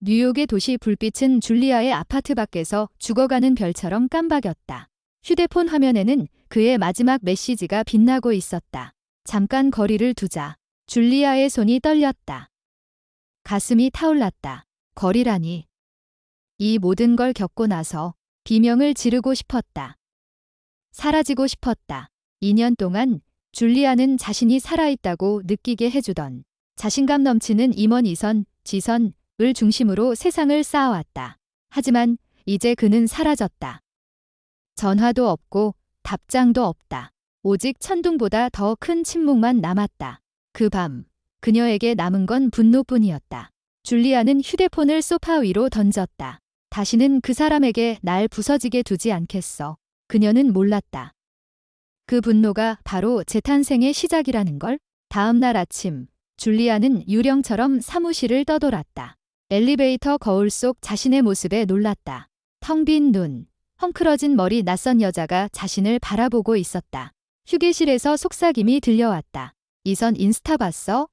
뉴욕의 도시 불빛은 줄리아의 아파트 밖에서 죽어가는 별처럼 깜박였다. 휴대폰 화면에는 그의 마지막 메시지가 빛나고 있었다. 잠깐 거리를 두자. 줄리아의 손이 떨렸다. 가슴이 타올랐다. 거리라니. 이 모든 걸 겪고 나서 비명을 지르고 싶었다. 사라지고 싶었다. 2년 동안 줄리아는 자신이 살아있다고 느끼게 해주던 자신감 넘치는 임원 이선, 지선을 중심으로 세상을 쌓아왔다. 하지만 이제 그는 사라졌다. 전화도 없고 답장도 없다. 오직 천둥보다 더 큰 침묵만 남았다. 그 밤, 그녀에게 남은 건 분노뿐이었다. 줄리아는 휴대폰을 소파 위로 던졌다. 다시는 그 사람에게 날 부서지게 두지 않겠어. 그녀는 몰랐다. 그 분노가 바로 재탄생의 시작이라는 걸. 다음 날 아침, 줄리아는 유령처럼 사무실을 떠돌았다. 엘리베이터 거울 속 자신의 모습에 놀랐다. 텅 빈 눈, 헝클어진 머리 낯선 여자가 자신을 바라보고 있었다. 휴게실에서 속삭임이 들려왔다. 이선 인스타 봤어?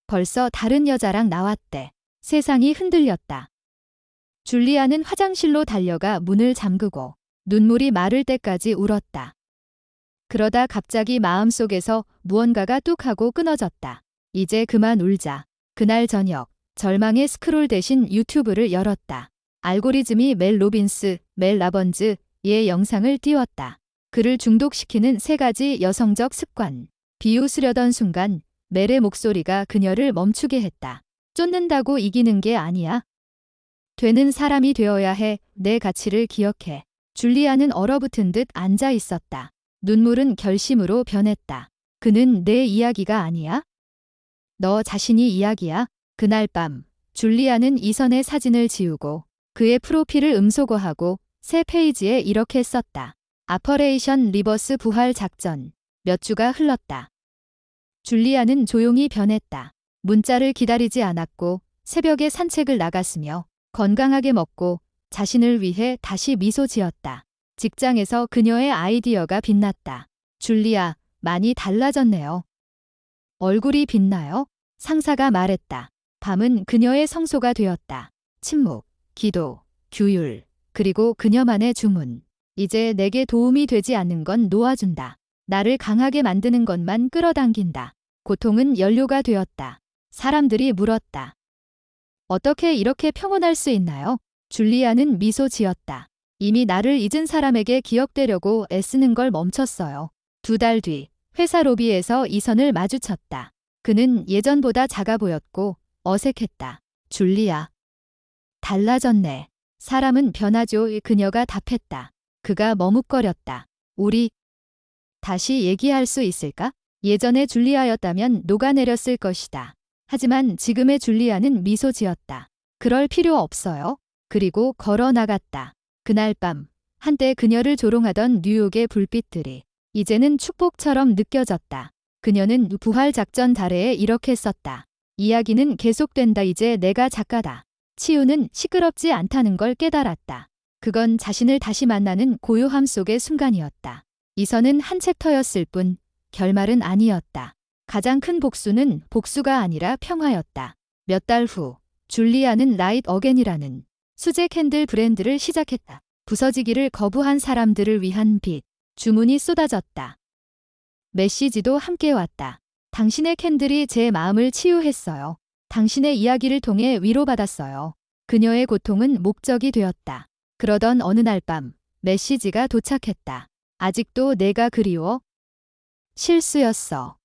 벌써 다른 여자랑 나왔대. 세상이 흔들렸다. 줄리아는 화장실로 달려가 문을 잠그고 눈물이 마를 때까지 울었다. 그러다 갑자기 마음속에서 무언가가 뚝 하고 끊어졌다. 이제 그만 울자. 그날 저녁, 절망의 스크롤 대신 유튜브를 열었다. 알고리즘이 멜 로빈스, 멜 라번즈의 영상을 띄웠다. 그를 중독시키는 3가지 여성적 습관. 비웃으려던 순간 멜의 목소리가 그녀를 멈추게 했다. 쫓는다고 이기는 게 아니야. 되는 사람이 되어야 해. 내 가치를 기억해. 줄리아는 얼어붙은 듯 앉아 있었다. 눈물은 결심으로 변했다. 그는 내 이야기가 아니야. 너 자신이 이야기야. 그날 밤, 줄리아는 이선의 사진을 지우고 그의 프로필을 음소거하고 새 페이지에 이렇게 썼다. 아퍼레이션 리버스 부활 작전. 몇 주가 흘렀다. 줄리아는 조용히 변했다. 문자를 기다리지 않았고 새벽에 산책을 나갔으며 건강하게 먹고 자신을 위해 다시 미소 지었다. 직장에서 그녀의 아이디어가 빛났다. 줄리아, 많이 달라졌네요. 얼굴이 빛나요? 상사가 말했다. 밤은 그녀의 성소가 되었다. 침묵, 기도, 규율, 그리고 그녀만의 주문. 이제 내게 도움이 되지 않는 건 놓아준다. 나를 강하게 만드는 것만 끌어당긴다. 고통은 연료가 되었다. 사람들이 물었다. 어떻게 이렇게 평온할 수 있나요? 줄리아는 미소 지었다. 이미 나를 잊은 사람에게 기억되려고 애쓰는 걸 멈췄어요. 2달 뒤, 회사 로비에서 이선을 마주쳤다. 그는 예전보다 작아 보였고 어색했다. 줄리아. 달라졌네. 사람은 변하죠. 그녀가 답했다. 그가 머뭇거렸다. 우리 다시 얘기할 수 있을까? 예전의 줄리아였다면 녹아내렸을 것이다. 하지만 지금의 줄리아는 미소 지었다. 그럴 필요 없어요. 그리고 걸어 나갔다. 그날 밤, 한때 그녀를 조롱하던 뉴욕의 불빛들이 이제는 축복처럼 느껴졌다. 그녀는 부활작전 달에에 이렇게 썼다. 이야기는 계속된다. 이제 내가 작가다. 치유는 시끄럽지 않다는 걸 깨달았다. 그건 자신을 다시 만나는 고요함 속의 순간이었다. 이선은 한 챕터였을 뿐 결말은 아니었다. 가장 큰 복수는 복수가 아니라 평화였다. 몇 달 후, 줄리아는 라이트 어겐이라는 수제 캔들 브랜드를 시작했다. 부서지기를 거부한 사람들을 위한 빛. 주문이 쏟아졌다. 메시지도 함께 왔다. 당신의 캔들이 제 마음을 치유했어요. 당신의 이야기를 통해 위로받았어요. 그녀의 고통은 목적이 되었다. 그러던 어느 날 밤, 메시지가 도착했다. 아직도 내가 그리워? 실수였어.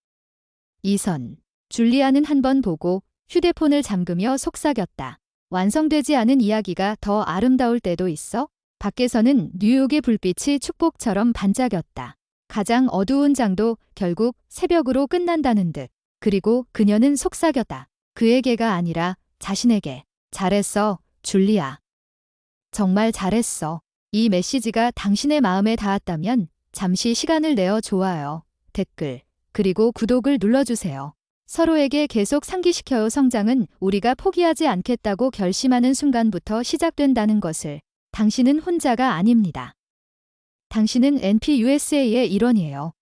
이선. 줄리아는 한 번 보고 휴대폰을 잠그며 속삭였다. 완성되지 않은 이야기가 더 아름다울 때도 있어? 밖에서는 뉴욕의 불빛이 축복처럼 반짝였다. 가장 어두운 장도 결국 새벽으로 끝난다는 듯. 그리고 그녀는 속삭였다. 그에게가 아니라 자신에게. 잘했어, 줄리아. 정말 잘했어. 이 메시지가 당신의 마음에 닿았다면 잠시 시간을 내어 좋아요, 댓글, 그리고 구독을 눌러주세요. 서로에게 계속 상기시켜요. 성장은 우리가 포기하지 않겠다고 결심하는 순간부터 시작된다는 것을. 당신은 혼자가 아닙니다. 당신은 NPUSA의 일원이에요.